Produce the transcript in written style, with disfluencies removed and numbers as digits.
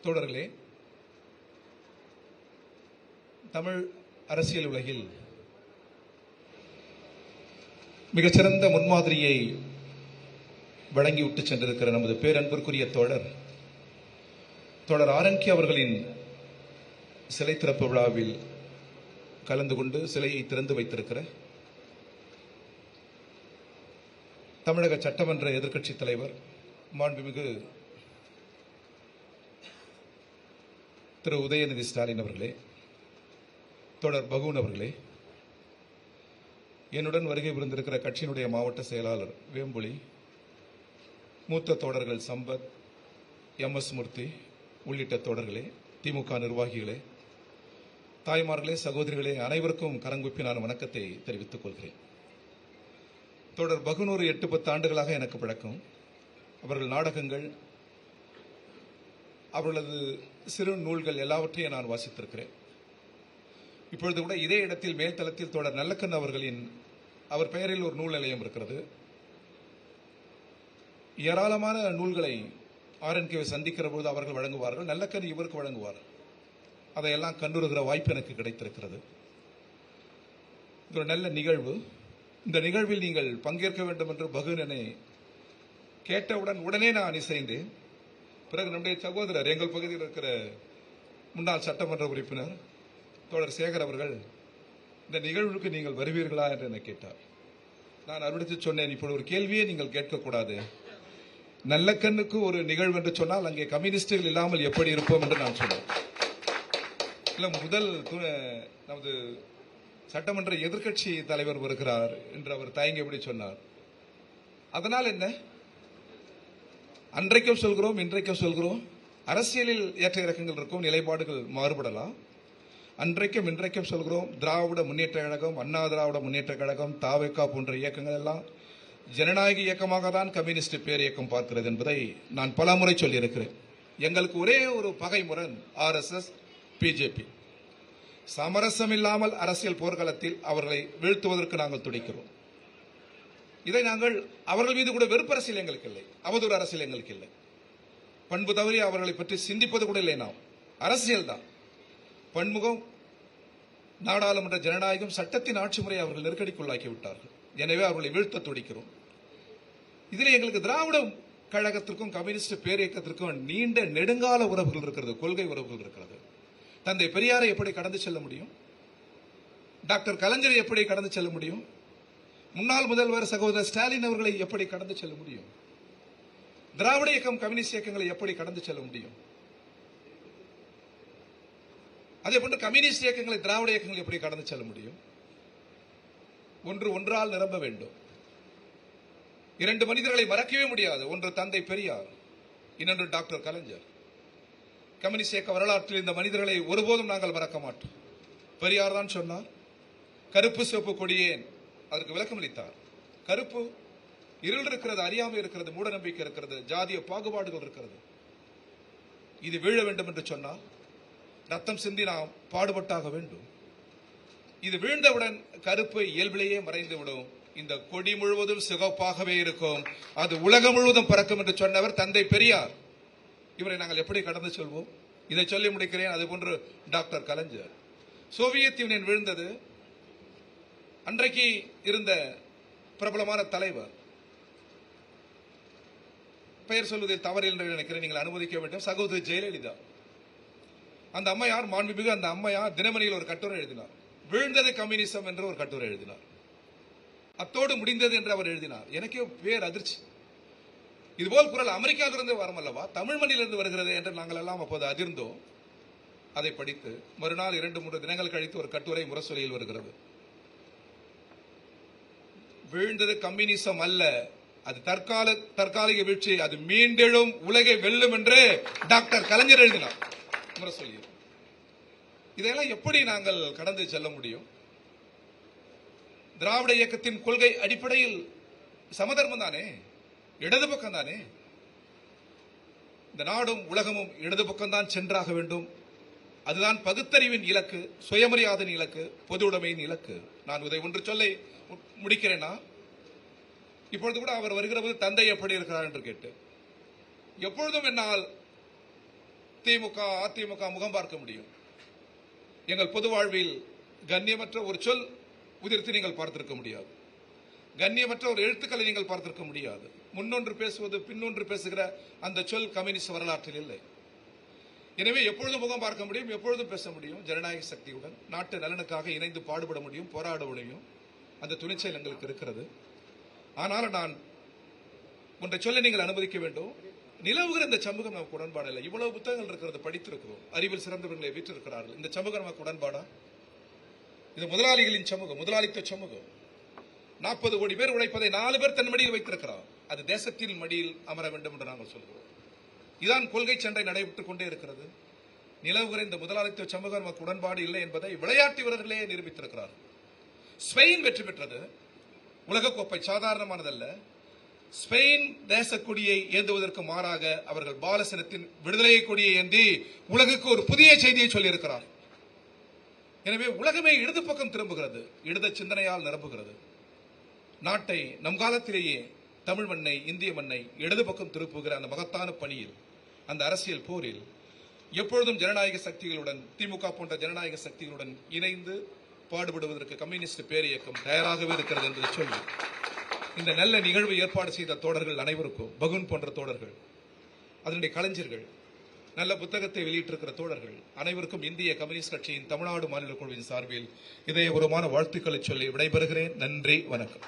தோழர்களே, தமிழ் அரசியல் உலகில் மிகச்சிறந்த முன்மாதிரியை வழங்கிவிட்டு சென்றிருக்கிற நமது பேரன்பிற்குரிய தோழர் ஆர்.என்.கே. அவர்களின் சிலை திறப்பு விழாவில் கலந்து கொண்டு சிலையை திறந்து வைத்திருக்கிற தமிழக சட்டமன்ற எதிர்க்கட்சித் தலைவர் மாண்புமிகு திரு உதயநிதி ஸ்டாலின் அவர்களே, தோழர் பகூன் அவர்களே, என்னுடன் வருகை புரிந்திருக்கிற கட்சியினுடைய மாவட்ட செயலாளர் வேம்புலி, மூத்த தோழர்கள் சம்பத், எம்.எஸ். மூர்த்தி உள்ளிட்ட தோழர்களே, திமுக நிர்வாகிகளே, தாய்மார்களே, சகோதரிகளே, அனைவருக்கும் கரங்குப்பி நான் வணக்கத்தை தெரிவித்துக் கொள்கிறேன். தோழர் பகூன் ஒரு 8-10 ஆண்டுகளாக எனக்கு பழக்கம். அவர்கள் நாடகங்கள், அவர்களது சிறு நூல்கள் எல்லாவற்றையும் நான் வாசித்திருக்கிறேன். இப்பொழுது கூட இதே இடத்தில் மேல்தளத்தில் தோழர் நல்லக்கண் அவர்களின் அவர் பெயரில் ஒரு நூல் நிலையம் இருக்கிறது. ஏராளமான நூல்களை ஆர்.என்.கே. சந்திக்கிற போது அவர்கள் வழங்குவார்கள், நல்லக்கண் இவருக்கு வழங்குவார். அதையெல்லாம் கண்டுருகிற வாய்ப்பு எனக்கு கிடைத்திருக்கிறது. இது ஒரு நல்ல நிகழ்வு. இந்த நிகழ்வில் நீங்கள் பங்கேற்க வேண்டும் என்று பகூன் என்னை கேட்டவுடன் உடனே நான் இசைந்தேன். பிறகு நம்முடைய சகோதரர், எங்கள் பகுதியில் இருக்கிற முன்னாள் சட்டமன்ற உறுப்பினர் தோழர் சேகர் அவர்கள், இந்த நிகழ்வுக்கு நீங்கள் வருவீர்களா என்று என்னை கேட்டார். நான் அறிவித்து சொன்னேன், இப்போது ஒரு கேள்வியே நீங்கள் கேட்கக்கூடாது. நல்லக்கண்ணுக்கு ஒரு நிகழ்வு என்று சொன்னால் அங்கே கம்யூனிஸ்டுகள் இல்லாமல் எப்படி இருப்போம் என்று நான் சொன்னேன். இல்லை, முதல் நமது சட்டமன்ற எதிர்க்கட்சி தலைவர் வருகிறார் என்று அவர் தயங்கியபடி சொன்னார். அதனால் என்ன? அன்றைக்கும் சொல்கிறோம், இன்றைக்கும் சொல்கிறோம், அரசியலில் ஏற்ற இறக்கங்கள் இருக்கும், நிலைப்பாடுகள் மாறுபடலாம். அன்றைக்கும் இன்றைக்கும் சொல்கிறோம், திராவிட முன்னேற்ற கழகம், அண்ணா திராவிட முன்னேற்ற கழகம், தாவேகா போன்ற இயக்கங்கள் எல்லாம் ஜனநாயக இயக்கமாக தான் கம்யூனிஸ்ட் பேர் இயக்கம் பார்க்கிறது என்பதை நான் பலமுறை சொல்லியிருக்கிறேன். எங்களுக்கு ஒரே ஒரு பகை முரண் RSS, பிஜேபி. சமரசம் இல்லாமல் அரசியல் போர்க்களத்தில் அவர்களை வீழ்த்துவதற்கு நாங்கள் துடிக்கிறோம். இதை நாங்கள் அவர்கள் மீது கூட வெறுப்பு அரசியல் எங்களுக்கு இல்லை, அவதூறு அரசியல் எங்களுக்கு இல்லை. பண்பு தவறி அவர்களை பற்றி சிந்திப்பது கூட இல்லை. நாம் அரசியல் தான். பன்முகம், நாடாளுமன்ற ஜனநாயகம், சட்டத்தின் ஆட்சி முறை அவர்கள் நெருக்கடிக்குள்ளாக்கி விட்டார்கள். எனவே அவர்களை வீழ்த்த துடிக்கிறோம். இதில் எங்களுக்கு திராவிட கழகத்திற்கும் கம்யூனிஸ்ட் பேரியக்கத்திற்கும் நீண்ட நெடுங்கால உறவுகள் இருக்கிறது, கொள்கை உறவுகள் இருக்கிறது. தந்தை பெரியாரை எப்படி கடந்து செல்ல முடியும்? டாக்டர் கலைஞரை எப்படி கடந்து செல்ல முடியும்? முன்னாள் முதல்வர் சகோதரர் ஸ்டாலின் அவர்களை எப்படி கடந்து செல்ல முடியும்? திராவிட இயக்கம், கம்யூனிஸ்ட் இயக்கங்களை எப்படி கடந்து செல்ல முடியும்? அதே போன்று கம்யூனிஸ்ட் இயக்கங்களை திராவிட இயக்கங்களை எப்படி கடந்து செல்ல முடியும்? ஒன்று ஒன்றால் நிரம்ப வேண்டும். இரண்டு மனிதர்களை மறக்கவே முடியாது. ஒன்று தந்தை பெரியார், இன்னொன்று டாக்டர் கலைஞர். கம்யூனிஸ்ட் இயக்க வரலாற்றில் இந்த மனிதர்களை ஒருபோதும் நாங்கள் மறக்க மாட்டோம். பெரியார் தான் சொன்னார், கருப்பு சிவப்பு கொடியேன், அதற்கு விளக்கம் அளித்தார். கருப்பு இருள் இருக்கிறது, அறியாமை இருக்கிறது, மூட நம்பிக்கை இருக்கிறது, ஜாதிய பாகுபாடுகள் இருக்கிறது. இது வீழ வேண்டும் என்று சொன்னால் ரத்தம் சிந்தி நாம் பாடுபட்டாக வேண்டும். இது வீழ்ந்தவுடன் கருப்பு இயல்பிலேயே மறைந்துவிடும். இந்த கொடி முழுவதும் சிவப்பாகவே இருக்கும், அது உலகம் முழுவதும் பறக்கும் என்று சொன்னவர் தந்தை பெரியார். இவரை நாங்கள் எப்படி கடந்து செல்வோம்? இதை சொல்லி முடிக்கிறேன். அதுபோன்று டாக்டர் கலைஞர். சோவியத் யூனியன் வீழ்ந்தது. அன்றைக்கு இருந்த பிரபலமான தலைவர், பெயர் சொல்வதில் தவறு என்று நினைக்கிறேன், நீங்கள் அனுமதிக்க வேண்டும், சகோதரி ஜெயலலிதா. அந்த அம்மையார், மாண்புமிகு அந்த அம்மையார் தினமணியில் ஒரு கட்டுரை எழுதினார். வீழ்ந்தது கம்யூனிசம் என்று ஒரு கட்டுரை எழுதினார். அத்தோடு முடிந்தது என்று அவர் எழுதினார். எனக்கே பேர் அதிர்ச்சி. இதுபோல் குரல் அமெரிக்காவிலிருந்து வரமல்லவா, தமிழ் மண்ணிலிருந்து வருகிறது என்று நாங்கள் எல்லாம் அப்போது அதிர்ந்தோம். அதை படித்து மறுநாள் 2-3 தினங்கள் கழித்து ஒரு கட்டுரை முரசொலியில் வருகிறது. வீழ்ந்தது கம்யூனிசம் அல்ல, அது தற்காலிக வீழ்ச்சி, அது மீண்டெழும் உலகை வெல்லும் என்று டாக்டர் கலைஞர் எழுதினார் முரசொலியில். இதையெல்லாம் எப்படி நாங்கள் கடந்து செல்ல முடியும்? திராவிட இயக்கத்தின் கொள்கை அடிப்படையில் சமதர்மம் தானே, இடது பக்கம் தானே. இந்த நாடும் உலகமும் இடது பக்கம்தான் சென்றாக வேண்டும். அதுதான் பகுத்தறிவின் இலக்கு, சுயமரியாதையின் இலக்கு, பொது உடைமையின் இலக்கு. நான் இதை ஒன்று சொல்ல முடிக்கிறேன்னா, இப்பொழுது கூட அவர் வருகிற போது தந்தை எப்படி இருக்கிறார் என்று கேட்டு, எப்பொழுதும் என்னால் திமுக அதிமுக முகம் பார்க்க முடியும். எங்கள் பொது வாழ்வில் கண்ணியமற்ற ஒரு சொல் உதிர்த்து நீங்கள் பார்த்திருக்க முடியாது. கண்ணியமற்ற ஒரு எழுத்துக்களை நீங்கள் பார்த்திருக்க முடியாது. முன்னொன்று பேசுவது பின்னொன்று பேசுகிற அந்த சொல் கம்யூனிஸ்ட் வரலாற்றில் இல்லை. எனவே எப்பொழுதும் முகம் பார்க்க முடியும், எப்பொழுதும் பேச முடியும். ஜனநாயக சக்தியுடன் நாட்டு நலனுக்காக இணைந்து பாடுபட முடியும், போராட முடியும். அந்த துணிச்சல் எங்களுக்கு இருக்கிறது. ஆனால் நான் ஒன்றை சொல்ல நீங்கள் அனுமதிக்க வேண்டும். நிலவுகிற இந்த சமூகம் நமக்கு உடன்பாடு இல்லை. இவ்வளவு புத்தகங்கள் இருக்கிறது, படித்திருக்கிறோம், அறிவில் சிறந்தவர்களை வீற்றிருக்கிறார்கள். இந்த சமூகம் நமக்கு உடன்பாடா? இது முதலாளிகளின் சமூகம், முதலாளித்துவ சமூகம். 40 கோடி பேர் உழைப்பதை 4 பேர் தன் மடியில் வைத்திருக்கிறார். அது தேசத்தின் மடியில் அமர வேண்டும் என்று நாங்கள் சொல்கிறோம். இதான் கொள்கை சண்டை நடைபெற்றுக் கொண்டே இருக்கிறது. நிலவுகிற இந்த முதலாளித்துவ சமூகம் நமக்கு உடன்பாடு இல்லை என்பதை விளையாட்டு வீரர்களே நிரூபித்திருக்கிறார். ஸ்பெயின் வெற்றி பெற்றது. உலகக்கோப்பை சாதாரணமானதல்ல. ஸ்பெயின் தேச கொடியை ஏந்துவதற்கு மாறாக அவர்கள் பாலசனத்தின் விடுதலை கொடியை ஏந்தி உலகுக்கு ஒரு புதிய செய்தியை சொல்லியிருக்கிறார். எனவே உலகமே இடது பக்கம் திரும்புகிறது, இடது சிந்தனையால் நிரம்புகிறது. நாட்டை நம் காலத்திலேயே தமிழ் மண்ணை, இந்திய மண்ணை இடது பக்கம் திருப்புகிற அந்த மகத்தான பணியில், அந்த அரசியல் போரில் எப்பொழுதும் ஜனநாயக சக்திகளுடன், திமுக போன்ற ஜனநாயக சக்திகளுடன் இணைந்து பாடுபடுவதற்கு கம்யூனிஸ்ட் பேரியக்கம் தயாராகவே இருக்கிறது என்பதை சொல்லி இந்த நல்ல நிகழ்வு ஏற்பாடு செய்த தோழர்கள் அனைவருக்கும், பகுன் போன்ற தோழர்கள், அதனுடைய கலைஞர்கள், நல்ல புத்தகத்தை வெளியிட்டிருக்கிற தோழர்கள் அனைவருக்கும் இந்திய கம்யூனிஸ்ட் கட்சியின் தமிழ்நாடு மாநில குழுவின் சார்பில் இதயபூர்வமான வாழ்த்துக்களை சொல்லி விடைபெறுகிறேன். நன்றி, வணக்கம்.